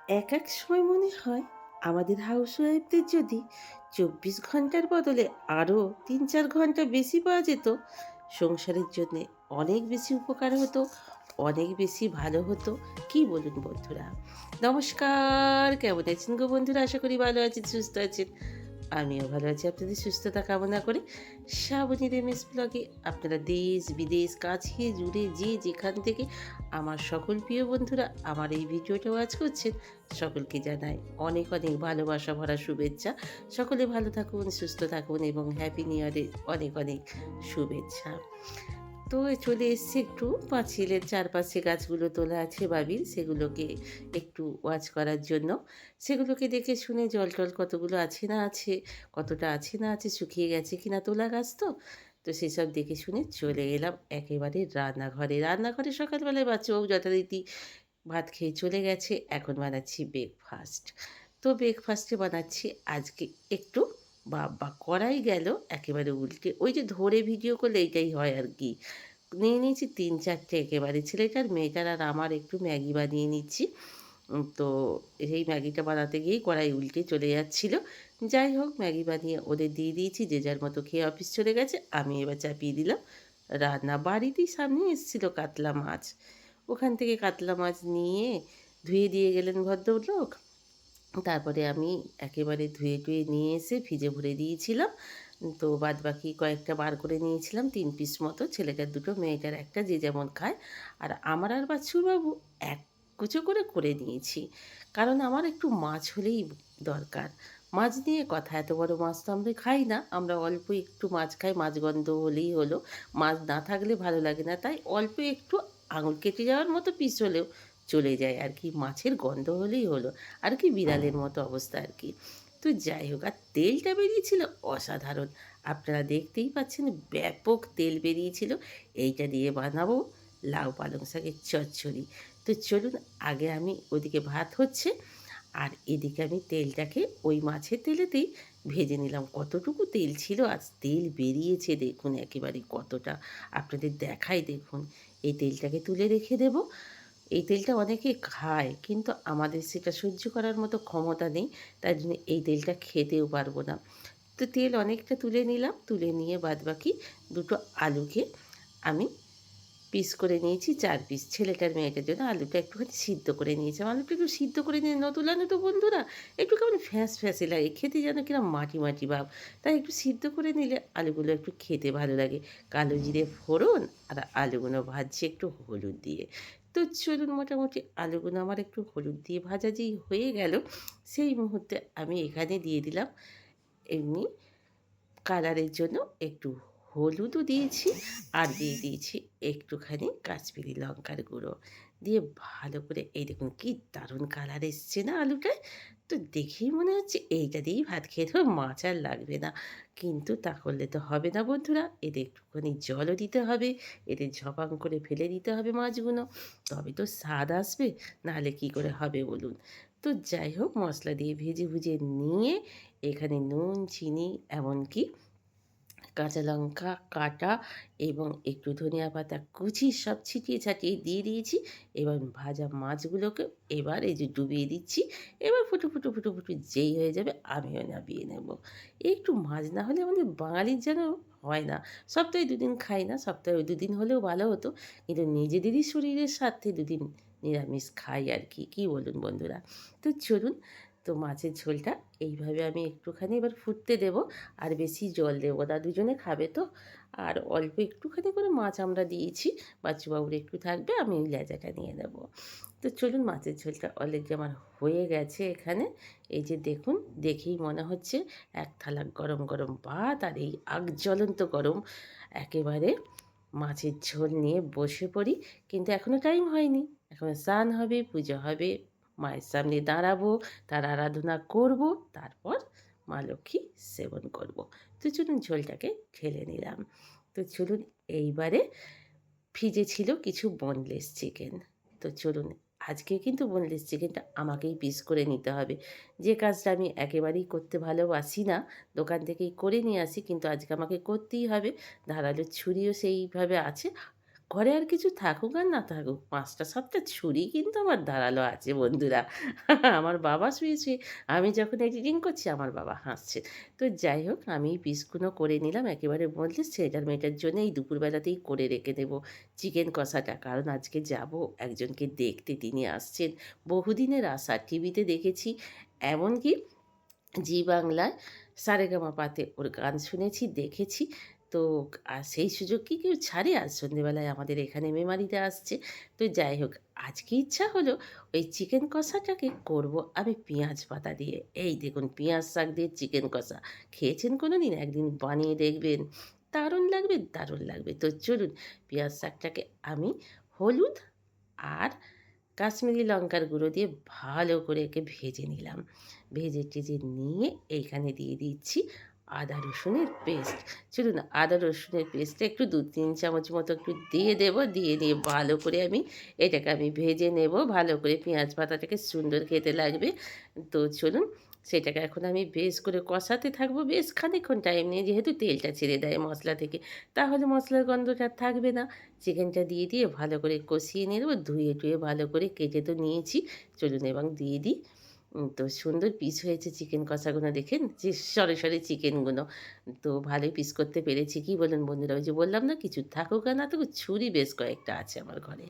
এক সময় মনে হয় আমাদের হাউসওয়াইফদের যদি 24 ঘন্টার বদলে আরও 3-4 ঘন্টা বেশি পাওয়া যেত, সংসারের জন্যে অনেক বেশি উপকার হতো, অনেক বেশি ভালো হতো। কি বলুন বন্ধুরা? নমস্কার, কেমন আছেন গো বন্ধুরা? আশা করি ভালো আছেন, সুস্থ আছেন। আমিও ভালো আছি। আপনাদের সুস্থতা কামনা করে শ্রাবণীর এমএস ব্লগে আপনারা দেশ বিদেশ কাছে দূরে যে যেখান থেকে আমার সকল প্রিয় বন্ধুরা আমার এই ভিডিওটা ওয়াচ করছেন, সকলকে জানাই অনেক অনেক ভালোবাসা ভরা শুভেচ্ছা। সকলে ভালো থাকুন, সুস্থ থাকুন এবং হ্যাপি নিউ ইয়ারের অনেক অনেক শুভেচ্ছা। তো চলে এসছি একটু পাঁচিলের চারপাশে গাছগুলো তোলা আছে বাবির, সেগুলোকে একটু ওয়াচ করার জন্য। সেগুলোকে দেখে শুনে জল টল কতগুলো আছে না আছে, কতটা আছে না আছে, শুকিয়ে গেছে কিনা তোলা গাছ তো। তো সেসব দেখে শুনে চলে এলাম একেবারে রান্নাঘরে। রান্নাঘরে সকালবেলায় বাচ্চাবাবু যথারীতি ভাত খেয়ে চলে গেছে। এখন বানাচ্ছি ব্রেকফাস্ট। তো ব্রেকফাস্টে বানাচ্ছি আজকে একটু, বাবা! কড়াই গেল একেবারে উল্টে। ওই যে ধরে ভিডিও করলে এইটাই হয় আর কি। নিয়ে নিয়েছি ৩-৪টে একেবারে। ছেলেটার, মেয়েটার আর আমার একটু ম্যাগি বানিয়ে নিচ্ছি। তো এই ম্যাগিটা বানাতে গিয়েই কড়াই উল্টে চলে যাচ্ছিল। যাই হোক, ম্যাগি বানিয়ে ওদের দিয়ে দিয়েছি। যে যার মতো খেয়ে অফিস চলে গেছে। আমি এবার চাপিয়ে দিলাম রান্না। বাড়িতেই সামনে এসেছিল কাতলা মাছ। ওখান থেকে কাতলা মাছ নিয়ে ধুয়ে দিয়ে গেলেন ভদ্রলোক। তারপরে আমি একেবারে ধুয়ে টুয়ে নিয়ে এসে ফ্রিজে ভরে দিয়েছিলাম। তো বাদবাকি কয়েকটা বার করে নিয়েছিলাম, ৩ পিস মতো। ছেলেটার ২টো, মেয়েটার ১টা, যে যেমন খায়। আর আমার আর বাচ্চুবাবু এক কুচো করে করে নিয়েছি। কারণ আমার একটু মাছ হলেই দরকার। মাছ নিয়ে কথা, এত বড় মাছ তো আমরা খাই না। আমরা অল্প একটু মাছ খাই, মাছ গন্ধ হলেই হলো। মাছ না থাকলে ভালো লাগে না। তাই অল্প একটু আঙুল কেটে যাওয়ার মতো পিস হলেও চলে যায় আর কি। মাছের গন্ধ হলেই হলো। আর কি বিড়ালের মতো অবস্থা আর কি। তো যাই হোক, আর তেলটা বেরিয়েছিল অসাধারণ। আপনারা দেখতেই পাচ্ছেন, ব্যাপক তেল বেরিয়েছিল। এইটা দিয়ে বানাবো লাউ পালং শাকের চচ্চড়ি। তো চলুন, আগে আমি ওদিকে ভাত হচ্ছে আর এদিকে আমি তেলটাকে ওই মাছের তেলেতেই ভেজে নিলাম। কতটুকু তেল ছিল, আজ তেল বেরিয়েছে দেখুন একেবারে কতটা। আপনাদের দেখাই দেখুন। এই তেলটাকে তুলে রেখে দেবো। এই তেলটা অনেকে খায়, কিন্তু আমাদের সেটা সহ্য করার মতো ক্ষমতা নেই। তাই জন্য এই তেলটা খেতেও পারবো না। তো তেল অনেকটা তুলে নিলাম। তুলে নিয়ে বাদবাকি ২টো আলুকে আমি পিস করে নিয়েছি, ৪ পিস। ছেলেটার, মেয়েটার জন্য আলুটা একটুখানি সিদ্ধ করে নিয়েছিলাম। আলুটা একটু সিদ্ধ করে নিয়ে নতুন আলু তো বন্ধুরা, একটু কেমন ফ্যাঁস লাগে। খেতে যেন কিরম মাটি, মাটি ভাব। তাই একটু সিদ্ধ করে নিলে আলুগুলো একটু খেতে ভালো লাগে। কালো জিরে ফোড়ন আর আলুগুলো ভাজছি একটু হলুদ দিয়ে। তো চলুন, মোটামুটি আলুগুলো আমার একটু হলুদ দিয়ে ভাজা যেই হয়ে গেল, সেই মুহূর্তে আমি এখানে দিয়ে দিলাম এমনি কালারের জন্য একটু হলুদও দিয়েছি আর দিয়ে দিয়েছি একটুখানি কাশ্মীরি লঙ্কার গুঁড়ো। দিয়ে ভালো করে, এই দেখুন কি দারুণ কালার এসছে না আলুটায়? তো দেখেই মনে হচ্ছে এইটা দিয়েই ভাত খেয়ে দেবো, মাছ আর লাগবে না। কিন্তু তা করলে তো হবে না বন্ধুরা। এদের একটুখানি জলও দিতে হবে, এদের ঝপাং করে ফেলে দিতে হবে মাছগুলো। তবে তো স্বাদ আসবে, নাহলে কী করে হবে বলুন? তো যাই হোক, মশলা দিয়ে ভেজে ভুজে নিয়ে এখানে নুন, চিনি, এমনকি কাঁচা লঙ্কা কাটা এবং একটু ধনিয়া পাতা কুচি সব ছিটিয়ে ছাটিয়ে দিয়ে দিয়েছি। এবার ভাজা মাছগুলোকে এবার এই যে ডুবিয়ে দিচ্ছি। এবার ফুটু যেই হয়ে যাবে আমিও নামিয়ে নেব। একটু মাছ না হলে আমাদের বাঙালির যেন হয় না। সপ্তাহে ২ দিন খাই না, সপ্তাহে ওই ২ দিন হলেও ভালো হতো। কিন্তু নিজেদেরই শরীরের স্বার্থে ২ দিন নিরামিষ খাই আর কি। কী বলুন বন্ধুরা? তো চলুন, তো মাছের ঝোলটা এইভাবে আমি একটুখানি এবার ফুটতে দেবো। আর বেশি জল দেবো না, দুজনে খাবে তো। আর অল্প একটুখানি করে মাছ আমরা দিয়েছি। বাচ্চুবাবুর একটু থাকবে, আমি ওই লেজাটা নিয়ে নেব। তো চলুন, মাছের ঝোলটা অলরেডি আমার হয়ে গেছে এখানে। এই যে দেখুন, দেখেই মনে হচ্ছে এক থালা গরম গরম ভাত আর এই জ্বলন্ত গরম একেবারে মাছের ঝোল নিয়ে বসে পড়ি। কিন্তু এখনও টাইম হয়নি। এখনও স্নান হবে, পুজো হবে, মায়ের সামনে দাঁড়াবো, তার আরাধনা করব, তারপর মা লক্ষ্মী সেবন করব। তো চলুন, ঝোলটাকে ঢেলে নিলাম। তো চলুন, এইবারে ফ্রিজে ছিল কিছু বোনলেস চিকেন। তো চলুন, আজকে কিন্তু বোনলেস চিকেনটা আমাকেই পিস করে নিতে হবে। যে কাজটা আমি একেবারেই করতে ভালোবাসি না, দোকান থেকেই করে নিয়ে আসি, কিন্তু আজকে আমাকে করতেই হবে। ধারালো ছুরিও সেইভাবে আছে। ঘরে আর কিছু থাকুক আর না থাকুক, ৫টা ৭টা ছুরি কিন্তু আমার ধারালো আছে বন্ধুরা। আমার বাবা শুয়ে আমি যখন এডিটিং করছি আমার বাবা হাসছে। তো যাই হোক, আমি এই পিসগুলো করে নিলাম একেবারে বললে ছেলেটার মেয়েটার জন্য এই দুপুরবেলাতেই করে রেখে দেবো চিকেন কষাটা। কারণ আজকে যাব একজনকে দেখতে, তিনি আসছেন। বহুদিনের আশা, টিভিতে দেখেছি, এমনকি জি বাংলায় সারেগামাপাতে ওর গান শুনেছি, দেখেছি। তো আর সেই সুযোগ কি কেউ ছাড়ে? আজ সন্ধেবেলায় আমাদের এখানে মেমারিতে আসছে। তো যাই হোক, আজকে ইচ্ছা হলো ওই চিকেন কষাটাকে করব আমি পেঁয়াজ পাতা দিয়ে। এই দেখুন, পেঁয়াজ শাক দিয়ে চিকেন কষা খেয়েছেন কোনো দিন? একদিন বানিয়ে দেখবেন, দারুণ লাগবে, দারুণ লাগবে। তো চলুন, পেঁয়াজ শাকটাকে আমি হলুদ আর কাশ্মীরি লঙ্কার গুঁড়ো দিয়ে ভালো করে একে ভেজে নিলাম। ভেজে টেজে নিয়ে এইখানে দিয়ে দিচ্ছি আদা রসুনের পেস্ট। চলুন, আদা রসুনের পেস্টটা একটু ২-৩ চামচ মতো একটু দিয়ে দেবো। দিয়ে নিয়ে ভালো করে এটাকে আমি ভেজে নেব ভালো করে। পেঁয়াজ পাতাটাকে সুন্দর খেতে লাগবে। তো চলুন, সেটাকে এখন আমি বেশ করে কষাতে থাকবো বেশ খানিকক্ষণ টাইম নিয়ে, যেহেতু তেলটা ছেড়ে দেয় মশলা থেকে, তাহলে মশলার গন্ধটা আর থাকবে না। চিকেনটা দিয়ে ভালো করে কষিয়ে নেব। ধুয়ে টুয়ে ভালো করে কেটে তো নিয়েছি। চলুন এবং দিয়ে দিই। তো সুন্দর পিস হয়েছে চিকেন কষাগুলো, দেখেন যে সরে চিকেনগুলো। তো ভালোই পিস করতে পেরেছি, কি বলেন বন্ধুরা? ওই যে বললাম না, কিছু থাকুক আর না থাকুক, ছুরি বেশ কয়েকটা আছে আমার ঘরে।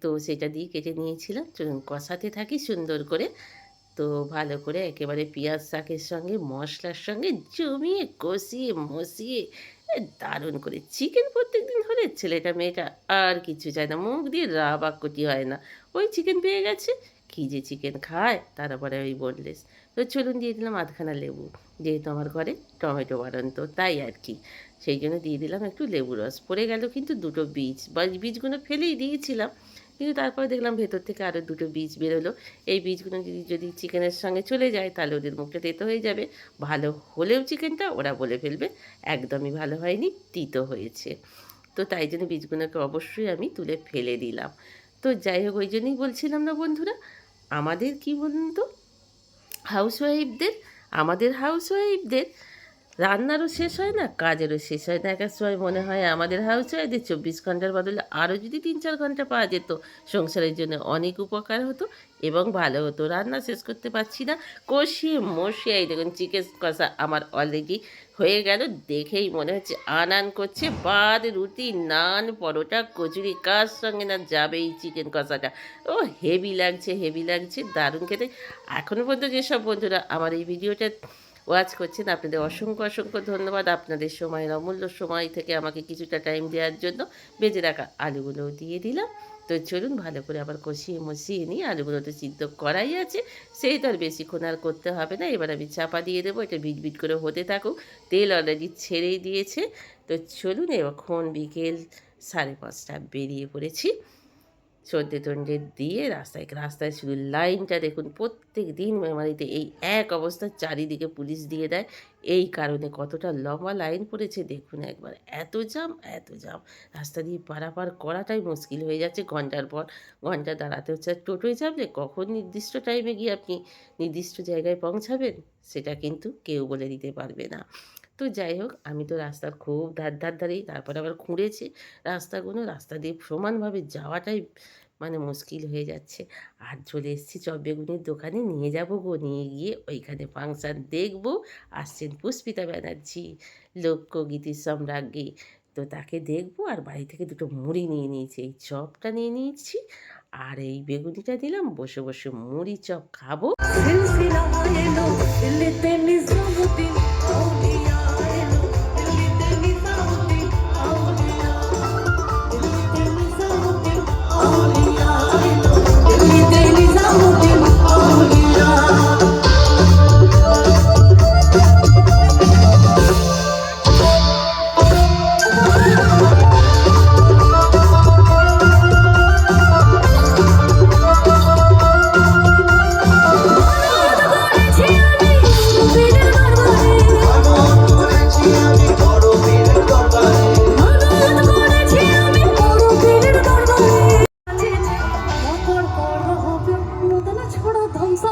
তো সেটা দিয়ে কেটে নিয়েছিলাম। চলুন কষাতে থাকি সুন্দর করে। তো ভালো করে একেবারে পেঁয়াজ শাকের সঙ্গে মশলার সঙ্গে জমিয়ে কষিয়ে মশিয়ে দারুণ করে চিকেন প্রত্যেকদিন হলে ছেলেটা মেয়েটা আর কিছু চায় না, মুখ দিয়ে রা বাক্যটি হয় না। ওই চিকেন পেয়ে গেছে, কী যে চিকেন খায় তারপরে ওই বোনলেস। তো চলুন দিয়ে দিলাম আধখানা লেবু, যেহেতু আমার ঘরে টমেটো বাড়ন্ত তাই আর কি, সেই জন্য দিয়ে দিলাম একটু লেবু রস। পড়ে গেল কিন্তু দুটো বীজ, বা বীজগুলো ফেলেই দিয়েছিলাম, কিন্তু তারপরে দেখলাম ভেতর থেকে আরও দুটো বীজ বেরোলো। এই বীজগুলো যদি চিকেনের সঙ্গে চলে যায় তাহলে ওদের মুখটা তেতো হয়ে যাবে। ভালো হলেও চিকেনটা ওরা বলে ফেলবে একদমই ভালো হয়নি, তিতো হয়েছে। তো তাই জন্য বীজগুলোকে অবশ্যই আমি তুলে ফেলে দিলাম। তো যাই হোক, ওই জন্যই বলছিলাম না বন্ধুরা, আমাদের কি বলুন তো, হাউসওয়াইফদের আমাদের হাউসওয়াইফদের রান্নারও শেষ হয় না, কাজেরও শেষ হয় না। একেক সময় মনে হয় আমাদের হাউসওয়াইফদের ২৪ ঘন্টার বদলে আরও যদি ৩-৪ ঘন্টা পাওয়া যেত, সংসারের জন্য অনেক উপকার হতো এবং ভালো হতো। রান্না শেষ করতে পারছি না, কষিয়ে মশিয়ে এই দেখুন চিকেন কষা আমার অলরেডি হয়ে গেল। দেখেই মনে হচ্ছে আনান করছে। ভাত, রুটি, নান, পরোটা, কচুরি, কার সঙ্গে না যাবে এই চিকেন কষাটা। ও হেভি লাগছে, হেভি লাগছে, দারুণ খেতে। এখনও পর্যন্ত যেসব বন্ধুরা আমার এই ভিডিওটা ওয়াচ করছেন, আপনাদের অসংখ্য ধন্যবাদ। আপনাদের সময়ের অমূল্য সময় থেকে আমাকে কিছুটা টাইম দেওয়ার জন্য। ভেজে রাখা আলুগুলোও দিয়ে দিলাম। তো চলুন ভালো করে আবার কষিয়ে মশিয়ে নিই। আলুগুলো তো সিদ্ধ করাই আছে, সেই তো আর বেশিক্ষণ আর করতে হবে না। এবার আমি চাপা দিয়ে দেবো, এটা বিট করে হতে থাকুক। তেল অলরেডি ছেড়েই দিয়েছে। তো চলুন, এখন বিকেল 5:30 বেরিয়ে পড়েছি সন্ধে টন্ধে দিয়ে রাস্তায় শুধু লাইনটা দেখুন। প্রত্যেক দিন মেমারিতে এই এক অবস্থা, চারিদিকে পুলিশ দিয়ে দেয়। এই কারণে কতটা লম্বা লাইন পড়েছে দেখুন একবার। এত জ্যাম, এত জ্যাম, রাস্তা দিয়ে পারাপার করাটাই মুশকিল হয়ে যাচ্ছে। ঘন্টার পর ঘন্টা দাঁড়াতে হচ্ছে। আর টোটোয় চাপলে কখন নির্দিষ্ট টাইমে গিয়ে আপনি নির্দিষ্ট জায়গায় পৌঁছাবেন, সেটা কিন্তু কেউ বলে দিতে পারবে না। তো যাই হোক, আমি তো রাস্তার খুব ধারেই, তারপরে আবার খুঁড়েছে রাস্তাগুলো। রাস্তা দিয়ে সমানভাবে যাওয়াটাই মানে মুশকিল হয়ে যাচ্ছে। আর চলে এসেছি চপ বেগুনির দোকানে, নিয়ে যাব গো। নিয়ে গিয়ে ওইখানে ফাংশান দেখব। আসছেন পুষ্পিতা ব্যানার্জি, লোকগীতির সম্রাজ্ঞী। তো তাকে দেখব, আর বাড়ি থেকে দুটো মুড়ি নিয়ে নিয়েছি। এই চপটা নিয়ে নিয়েছি আর এই বেগুনিটা দিলাম। বসে বসে মুড়ি চপ খাবো। ধ্বংস